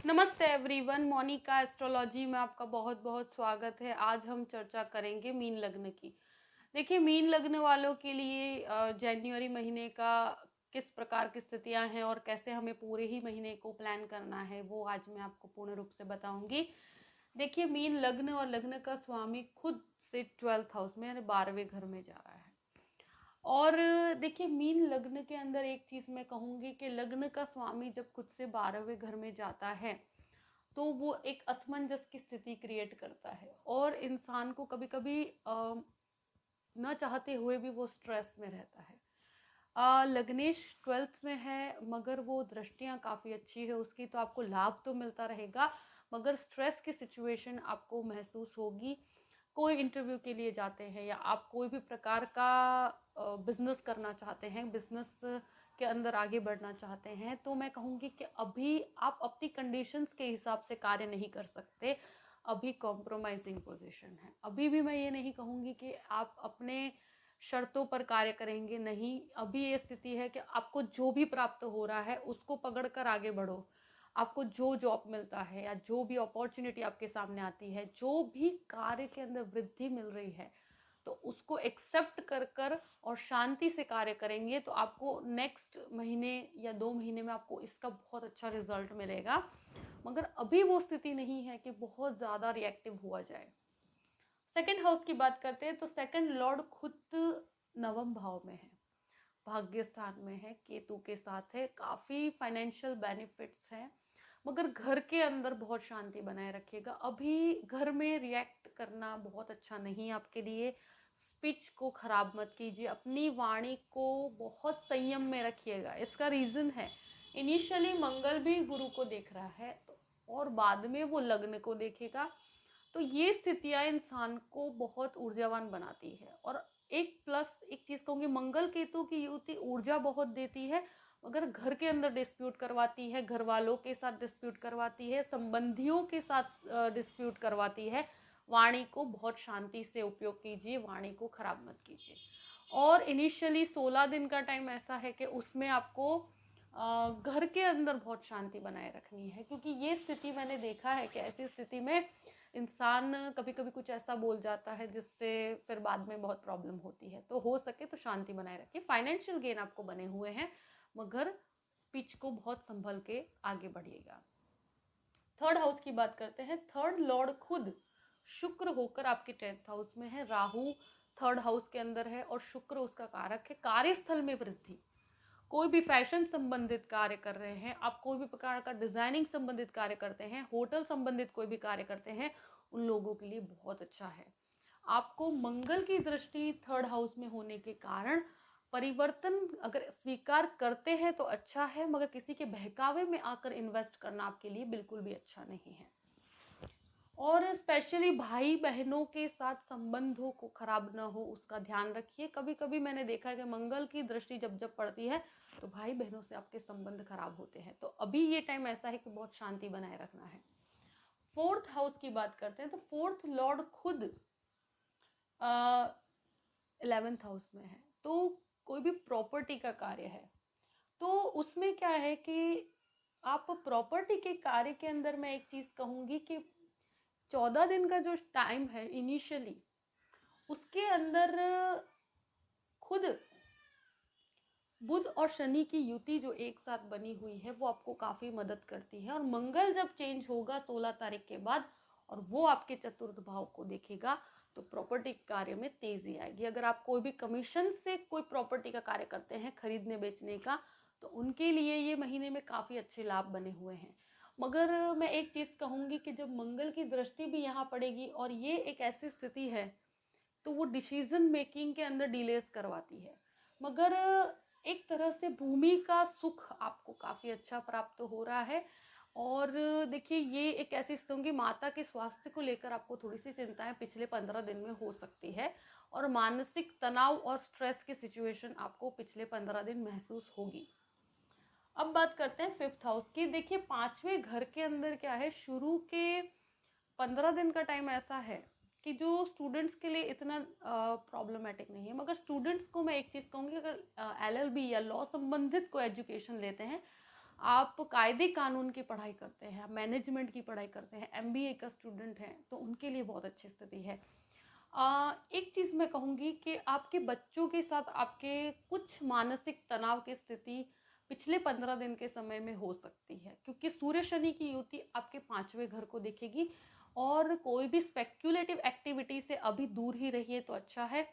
नमस्ते everyone, Monika astrology में आपका बहुत बहुत स्वागत है। आज हम चर्चा करेंगे मीन लग्न की। देखिए, मीन लग्न वालों के लिए जनवरी महीने का किस प्रकार की स्थितियां हैं और कैसे हमें पूरे ही महीने को प्लान करना है, वो आज मैं आपको पूर्ण रूप से बताऊंगी। देखिए, मीन लग्न और लग्न का स्वामी खुद से 12th हाउस में यानी 12वें घर में जा रहा है। और देखिए, मीन लग्न के अंदर एक चीज मैं कहूंगी कि लग्न का स्वामी जब खुद से 12वें घर में जाता है तो वो एक असमंजस की स्थिति क्रिएट करता है और इंसान को कभी कभी न चाहते हुए भी वो स्ट्रेस में रहता है। लग्नेश 12th में है, मगर वो दृष्टियां काफ़ी अच्छी है उसकी, तो आपको लाभ तो मिलता रहेगा, मगर स्ट्रेस की सिचुएशन आपको महसूस होगी। कोई इंटरव्यू के लिए जाते हैं या आप कोई भी प्रकार का बिजनेस करना चाहते हैं, बिजनेस के अंदर आगे बढ़ना चाहते हैं, तो मैं कहूँगी कि अभी आप अपनी कंडीशंस के हिसाब से कार्य नहीं कर सकते। अभी कॉम्प्रोमाइजिंग पोजीशन है। अभी भी मैं ये नहीं कहूँगी कि आप अपने शर्तों पर कार्य करेंगे, नहीं। अभी ये स्थिति है कि आपको जो भी प्राप्त हो रहा है उसको पकड़कर आगे बढ़ो। आपको जो जॉब मिलता है या जो भी अपॉर्चुनिटी आपके सामने आती है, जो भी कार्य के अंदर वृद्धि मिल रही है, तो उसको एक्सेप्ट कर कर और शांति से कार्य करेंगे तो आपको नेक्स्ट महीने या 2 महीने में आपको इसका बहुत अच्छा रिजल्ट मिलेगा। मगर अभी वो स्थिति नहीं है कि बहुत ज़्यादा रिएक्टिव हुआ जाए। सेकंड हाउस की बात करते हैं तो सेकंड लॉर्ड खुद नवम भाव में है, भाग्य स्थान में है, केतु के साथ है, काफ़ी फाइनेंशियल बेनिफिट्स हैं। मगर घर के अंदर बहुत शांति बनाए रखिएगा। अभी घर में रिएक्ट करना बहुत अच्छा नहीं है आपके लिए। स्पीच को खराब मत कीजिए, अपनी वाणी को बहुत संयम में रखिएगा। इसका रीज़न है, इनिशियली मंगल भी गुरु को देख रहा है तो, और बाद में वो लग्न को देखेगा। तो ये स्थितियां इंसान को बहुत ऊर्जावान बनाती है। और एक प्लस एक चीज कहूंगी, मंगल केतु की युति ऊर्जा बहुत देती है, मगर घर के अंदर डिस्प्यूट करवाती है, घर वालों के साथ डिस्प्यूट करवाती है, संबंधियों के साथ डिस्प्यूट करवाती है। वाणी को बहुत शांति से उपयोग कीजिए, वाणी को खराब मत कीजिए। और इनिशियली 16 दिन का टाइम ऐसा है कि उसमें आपको घर के अंदर बहुत शांति बनाए रखनी है, क्योंकि ये स्थिति मैंने देखा है कि ऐसी स्थिति में इंसान कभी कभी कुछ ऐसा बोल जाता है जिससे फिर बाद में बहुत प्रॉब्लम होती है। तो हो सके तो शांति बनाए रखिए। फाइनेंशियल गेन आपको बने हुए हैं, मगर स्पीच को बहुत संभल के आगे बढ़िएगा। थर्ड हाउस की बात करते हैं। थर्ड लॉर्ड खुद शुक्र होकर आपके 10th हाउस में है, राहु थर्ड हाउस के अंदर है और शुक्र उसका कारक है। कार्यस्थल में वृद्धि, कोई भी फैशन संबंधित कार्य कर रहे हैं आप, कोई भी प्रकार का डिजाइनिंग संबंधित कार्य करते हैं, होटल संबंधित कोई भी कार्य करते हैं, उन लोगों के लिए बहुत अच्छा है। आपको मंगल की दृष्टि थर्ड हाउस में होने के कारण परिवर्तन अगर स्वीकार करते हैं तो अच्छा है, मगर किसी के बहकावे में आकर इन्वेस्ट करना आपके लिए बिल्कुल भी अच्छा नहीं है। और स्पेशली भाई बहनों के साथ संबंधों को खराब ना हो उसका ध्यान रखिए। कभी कभी मैंने देखा है कि मंगल की दृष्टि जब जब पड़ती है तो भाई बहनों से आपके संबंध खराब होते हैं। तो अभी ये टाइम ऐसा है कि बहुत शांति बनाए रखना है। फोर्थ हाउस की बात करते हैं तो फोर्थ लॉर्ड खुद 11th हाउस में है, तो कोई भी प्रॉपर्टी का कार्य है तो उसमें क्या है कि आप प्रॉपर्टी के कार्य के अंदर मैं एक चीज कहूंगी कि 14 दिन का जो टाइम है इनिशियली, उसके अंदर खुद बुध और शनि की युति जो एक साथ बनी हुई है वो आपको काफी मदद करती है। और मंगल जब चेंज होगा 16 तारीख के बाद और वो आपके चतुर्थ भाव को देखेगा तो प्रॉपर्टी कार्य में तेजी आएगी। अगर आप कोई भी कमीशन से कोई प्रॉपर्टी का कार्य करते हैं, खरीदने बेचने का, तो उनके लिए ये महीने में काफी अच्छे लाभ बने हुए हैं। मगर मैं एक चीज कहूंगी कि जब मंगल की दृष्टि भी यहाँ पड़ेगी और ये एक ऐसी स्थिति है तो वो डिसीजन मेकिंग के अंदर डिलेस करवाती है। मगर एक तरह से भूमि का सुख आपको काफ़ी अच्छा प्राप्त हो रहा है। और देखिए, ये एक ऐसी स्थिति होगी, माता के स्वास्थ्य को लेकर आपको थोड़ी सी चिंताएं पिछले 15 दिन में हो सकती है और मानसिक तनाव और स्ट्रेस की सिचुएशन आपको पिछले 15 दिन महसूस होगी। अब बात करते हैं फिफ्थ हाउस की। देखिए, 5वें घर के अंदर क्या है, शुरू के 15 दिन का टाइम ऐसा है कि जो स्टूडेंट्स के लिए इतना प्रॉब्लमेटिक नहीं है, मगर स्टूडेंट्स को मैं एक चीज़ कहूँगी, अगर LLB या लॉ संबंधित कोई एजुकेशन लेते हैं आप कायदे कानून की पढ़ाई करते हैं, आप मैनेजमेंट की पढ़ाई करते हैं, एमबीए का स्टूडेंट हैं, तो उनके लिए बहुत अच्छी स्थिति है। एक चीज़ मैं कहूँगी कि आपके बच्चों के साथ आपके कुछ मानसिक तनाव की स्थिति पिछले 15 दिन के समय में हो सकती है, क्योंकि सूर्य शनि की युति आपके 5वें घर को देखेगी, और कोई भी स्पेक्युलेटिव एक्टिविटी से अभी दूर ही रहिए तो अच्छा है।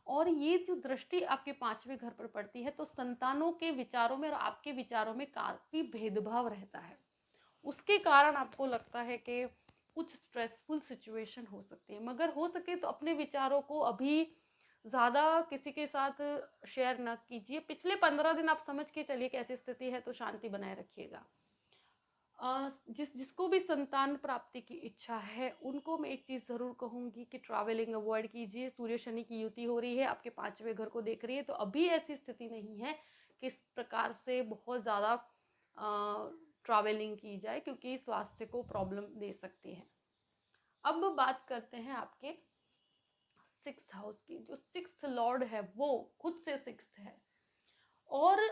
और ये जो दृष्टि आपके 5वें घर पर पड़ती है, तो संतानों के विचारों में और आपके विचारों में काफ़ी भेदभाव रहता है। उसके कारण आपको लगता है कि कुछ स्ट्रेसफुल सिचुएशन हो सकती है, मगर हो सके तो अपने विचारों को अभी ज़्यादा किसी के साथ शेयर ना कीजिए। पिछले 15 दिन आप समझ के चलिए कि ऐसी स्थिति है, तो शांति बनाए रखिएगा। जिसको भी संतान प्राप्ति की इच्छा है, उनको मैं एक चीज़ ज़रूर कहूँगी कि ट्रैवलिंग अवॉइड कीजिए। सूर्य शनि की युति हो रही है, आपके 5वें घर को देख रही है, तो अभी ऐसी स्थिति नहीं है कि इस प्रकार से बहुत ज़्यादा ट्रैवलिंग की जाए, क्योंकि स्वास्थ्य को प्रॉब्लम दे सकती है। अब बात करते हैं आपके 6th हाउस की। जो 6th लॉर्ड है वो खुद से 6th है, और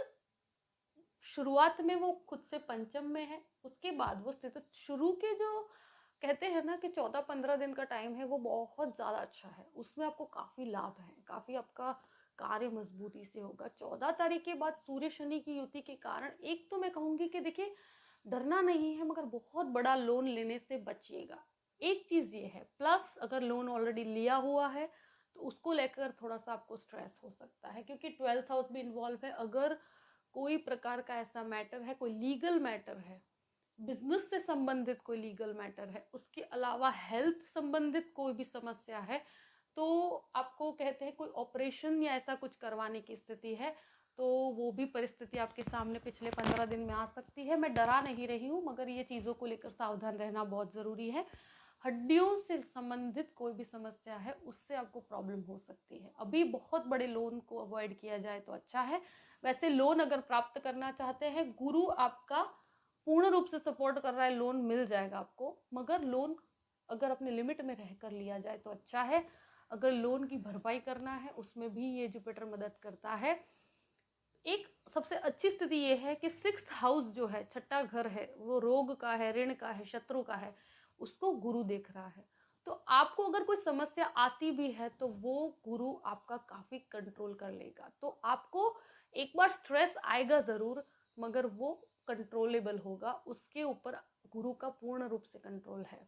शुरुआत में वो खुद से पंचम में है, उसके बाद वो स्थित, शुरू के जो कहते हैं ना कि 14-15 दिन का टाइम है, वो बहुत ज़्यादा अच्छा है, उसमें आपको काफ़ी लाभ है, काफ़ी आपका कार्य मजबूती से होगा। 14 तारीख के बाद सूर्य शनि की युति के कारण एक तो मैं कहूँगी कि देखिए, डरना नहीं है, मगर बहुत बड़ा लोन लेने से बचिएगा। एक चीज़ ये है, प्लस अगर लोन ऑलरेडी लिया हुआ है तो उसको लेकर थोड़ा सा आपको स्ट्रेस हो सकता है, क्योंकि 12th हाउस भी इन्वॉल्व है। अगर कोई प्रकार का ऐसा मैटर है, कोई लीगल मैटर है, बिजनेस से संबंधित कोई लीगल मैटर है, उसके अलावा हेल्थ संबंधित कोई भी समस्या है, तो आपको कहते हैं कोई ऑपरेशन या ऐसा कुछ करवाने की स्थिति है, तो वो भी परिस्थिति आपके सामने पिछले 15 दिन में आ सकती है। मैं डरा नहीं रही हूँ, मगर ये चीज़ों को लेकर सावधान रहना बहुत ज़रूरी है। हड्डियों से संबंधित कोई भी समस्या है, उससे आपको प्रॉब्लम हो सकती है। अभी बहुत बड़े लोन को अवॉइड किया जाए तो अच्छा है। वैसे लोन अगर प्राप्त करना चाहते हैं, गुरु आपका पूर्ण रूप से सपोर्ट कर रहा है, लोन मिल जाएगा आपको, मगर लोन अगर अपने लिमिट में रहकर लिया जाए तो अच्छा है। अगर लोन की भरपाई करना है, उसमें भी ये जुपिटर मदद करता है। एक सबसे अच्छी स्थिति ये है कि 6th हाउस जो है, छठा घर है, वो रोग का है, ऋण का है, शत्रु का है, उसको गुरु देख रहा है। तो आपको अगर कोई समस्या आती भी है तो वो गुरु आपका काफी कंट्रोल कर लेगा। तो आपको एक बार स्ट्रेस आएगा जरूर, मगर वो कंट्रोलेबल होगा, उसके ऊपर गुरु का पूर्ण रूप से कंट्रोल है।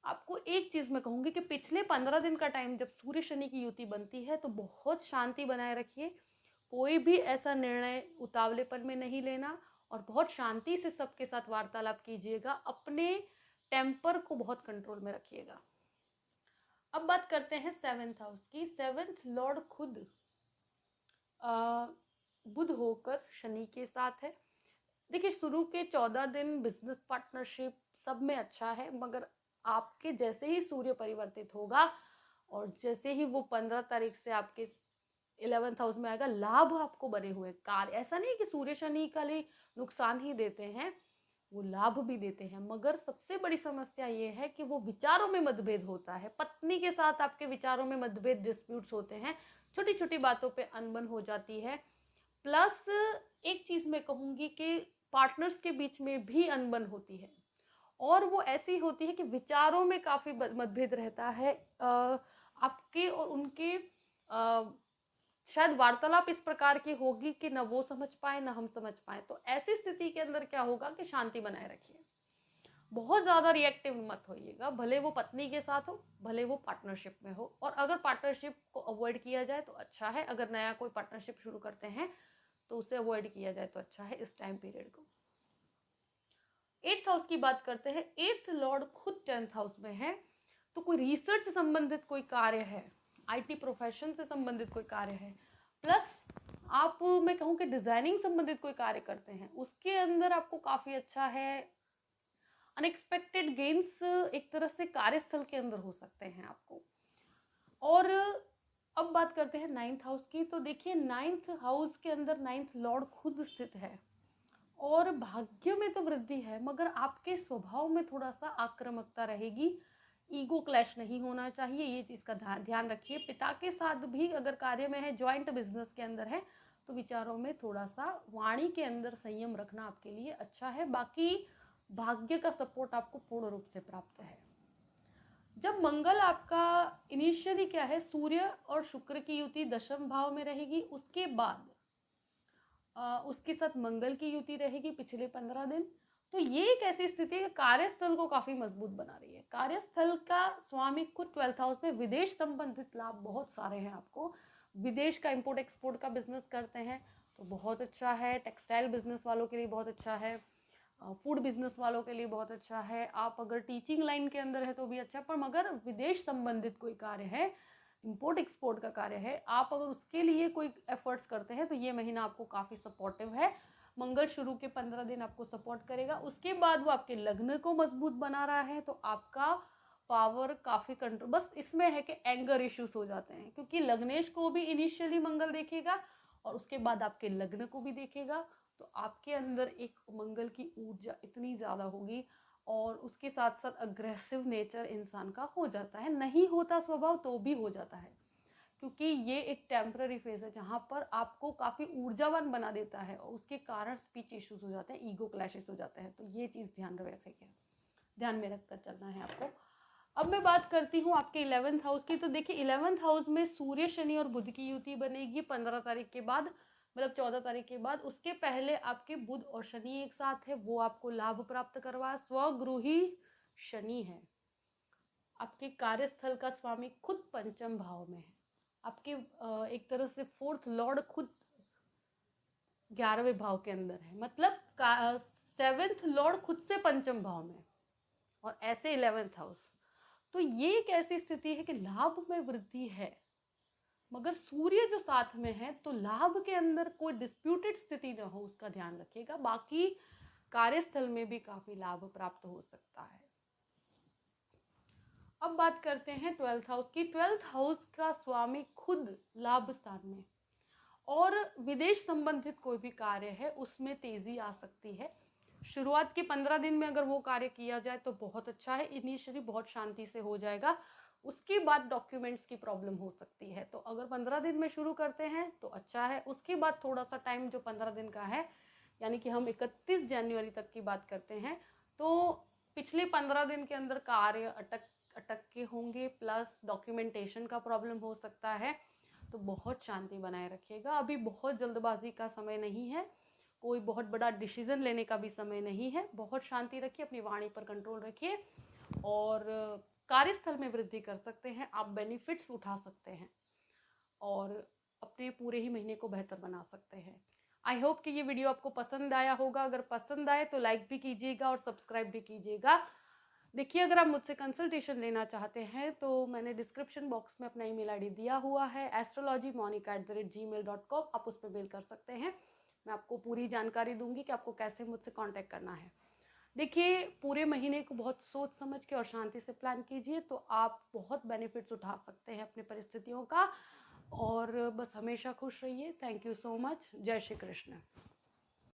आपको एक चीज मैं कहूंगी कि पिछले 15 दिन का टाइम जब सूर्य शनि की युति बनती है, तो बहुत शांति बनाए रखिए। कोई भी ऐसा निर्णय उतावलेपन में नहीं लेना, और बहुत शांति से सबके साथ वार्तालाप कीजिएगा। अपने टेम्पर को बहुत कंट्रोल में रखिएगा। अब बात करते हैं 7th हाउस की। 7th लॉर्ड खुद बुध होकर शनि के साथ है। देखिए, शुरू के 14 दिन बिजनेस पार्टनरशिप सब में अच्छा है, मगर आपके जैसे ही सूर्य परिवर्तित होगा और जैसे ही वो 15 तारीख से आपके 11th हाउस में आएगा, लाभ आपको बने हुए कार्य, ऐसा नहीं कि सूर्य शनि का लिए नुकसान ही देते हैं, वो लाभ भी देते हैं, मगर सबसे बड़ी समस्या ये है कि वो विचारों में मतभेद होता है। पत्नी के साथ आपके विचारों में मतभेद, डिस्प्यूट्स होते हैं, छोटी छोटी बातों पे अनबन हो जाती है। प्लस एक चीज मैं कहूंगी कि पार्टनर्स के बीच में भी अनबन होती है, और वो ऐसी होती है कि विचारों में काफी मतभेद रहता है। आपके और उनके शायद वार्तालाप इस प्रकार की होगी कि ना वो समझ पाए ना हम समझ पाए। तो ऐसी स्थिति के अंदर क्या होगा कि शांति बनाए रखिए, बहुत ज्यादा रिएक्टिव मत होइएगा, भले वो पत्नी के साथ हो, भले वो पार्टनरशिप में हो। और अगर पार्टनरशिप को अवॉइड किया जाए तो अच्छा है, अगर नया कोई पार्टनरशिप शुरू करते हैं तो उसे अवॉइड किया जाए तो अच्छा है इस टाइम पीरियड को। 8th हाउस की बात करते हैं। 8th लॉर्ड खुद 10th हाउस में है, तो कोई रिसर्च से संबंधित कोई कार्य है, आईटी प्रोफेशन से संबंधित कोई कार्य है, प्लस आप मैं कहूँ कि डिजाइनिंग संबंधित कोई कार्य करते हैं, उसके अंदर आपको काफी अच्छा है। अनएक्सपेक्टेड गेन्स एक तरह से कार्यस्थल के अंदर हो सकते हैं आपको। और अब बात करते हैं 9th हाउस की। तो देखिए, 9th हाउस के अंदर 9th लॉर्ड खुद स्थित है, और भाग्य में तो वृद्धि है, मगर आपके स्वभाव में थोड़ा सा आक्रामकता रहेगी। ईगो क्लैश नहीं होना चाहिए, ये चीज़ का ध्यान रखिए। पिता के साथ भी अगर कार्य में है, जॉइंट बिजनेस के अंदर है, तो विचारों में थोड़ा सा वाणी के अंदर संयम रखना आपके लिए अच्छा है। बाकी भाग्य का सपोर्ट आपको पूर्ण रूप से प्राप्त है। जब मंगल आपका इनिशियली क्या है, सूर्य और शुक्र की युति दशम भाव में रहेगी, उसके बाद उसके साथ मंगल की युति रहेगी पिछले 15 दिन। तो ये एक ऐसी स्थिति है कार्यस्थल को काफी मजबूत बना रही है। कार्यस्थल का स्वामी खुद 12th हाउस में, विदेश संबंधित लाभ बहुत सारे हैं आपको। विदेश का इंपोर्ट एक्सपोर्ट का बिजनेस करते हैं तो बहुत अच्छा है। टेक्सटाइल बिजनेस वालों के लिए बहुत अच्छा है। फूड बिजनेस वालों के लिए बहुत अच्छा है। आप अगर टीचिंग लाइन के अंदर है तो भी अच्छा है। पर मगर विदेश संबंधित कोई कार्य है, इंपोर्ट एक्सपोर्ट का कार्य है, आप अगर उसके लिए कोई एफर्ट्स करते हैं तो ये महीना आपको काफ़ी सपोर्टिव है। मंगल शुरू के 15 दिन आपको सपोर्ट करेगा। उसके बाद वो आपके लग्न को मजबूत बना रहा है तो आपका पावर काफ़ी कंट्रोल, बस इसमें है कि एंगर इश्यूज हो जाते हैं क्योंकि लग्नेश को भी इनिशियली मंगल देखेगा और उसके बाद आपके लग्न को भी देखेगा। तो आपके अंदर एक मंगल की ऊर्जा इतनी ज़्यादा होगी और उसके साथ साथ अग्रेसिव नेचर इंसान का हो जाता है। नहीं होता स्वभाव तो भी हो जाता है क्योंकि ये एक टेम्पररी फेज है जहाँ पर आपको काफ़ी ऊर्जावान बना देता है और उसके कारण स्पीच इश्यूज हो जाते हैं, ईगो क्लैशेस हो जाते हैं। तो ये चीज़ ध्यान में रखकर चलना है आपको। अब मैं बात करती हूँ आपके 11th हाउस की। तो देखिए 11th हाउस में सूर्य शनि और बुध की युति बनेगी 15 तारीख के बाद, मतलब 14 तारीख के बाद। उसके पहले आपके बुध और शनि एक साथ है, वो आपको लाभ प्राप्त करवा। स्वगृही शनि है, आपके कार्यस्थल का स्वामी खुद पंचम भाव में है। आपके एक तरह से फोर्थ लॉर्ड खुद 11वें भाव के अंदर है, मतलब 7th लॉर्ड खुद से पंचम भाव में और ऐसे 11th हाउस। तो ये एक ऐसी स्थिति है कि लाभ में वृद्धि है मगर सूर्य जो साथ में है तो लाभ के अंदर कोई डिस्प्यूटेड स्थिति न हो उसका ध्यान रखिएगा। बाकी कार्यस्थल में भी काफी लाभ प्राप्त हो सकता है। अब बात करते हैं 12th हाउस की। 12th हाउस का स्वामी खुद लाभ स्थान में और विदेश संबंधित कोई भी कार्य है उसमें तेजी आ सकती है। शुरुआत के 15 दिन में अगर वो कार्य किया जाए तो बहुत अच्छा है, इनिशियली बहुत शांति से हो जाएगा। उसके बाद डॉक्यूमेंट्स की प्रॉब्लम हो सकती है। तो अगर 15 दिन में शुरू करते हैं तो अच्छा है। उसके बाद थोड़ा सा टाइम जो 15 दिन का है, यानी कि हम 31 जनवरी तक की बात करते हैं, तो पिछले 15 दिन के अंदर कार्य अटक के होंगे, प्लस डॉक्यूमेंटेशन का प्रॉब्लम हो सकता है। तो बहुत शांति बनाए रखिएगा। अभी बहुत जल्दबाजी का समय नहीं है, कोई बहुत बड़ा डिसीजन लेने का भी समय नहीं है। बहुत शांति रखिए, अपनी वाणी पर कंट्रोल रखिए और कार्यस्थल में वृद्धि कर सकते हैं, आप बेनिफिट्स उठा सकते हैं और अपने पूरे ही महीने को बेहतर बना सकते हैं। आई होप कि ये वीडियो आपको पसंद आया होगा। अगर पसंद आए तो लाइक भी कीजिएगा और सब्सक्राइब भी कीजिएगा। देखिए अगर आप मुझसे कंसल्टेशन लेना चाहते हैं तो मैंने डिस्क्रिप्शन बॉक्स में अपना ईमेल आईडी दिया हुआ है astrologymonica@gmail.com। आप उस पर मेल कर सकते हैं। मैं आपको पूरी जानकारी दूंगी कि आपको कैसे मुझसे कांटेक्ट करना है। देखिए पूरे महीने को बहुत सोच समझ के और शांति से प्लान कीजिए तो आप बहुत बेनिफिट्स उठा सकते हैं अपने परिस्थितियों का। और बस हमेशा खुश रहिए। Thank you so much. जय श्री कृष्ण।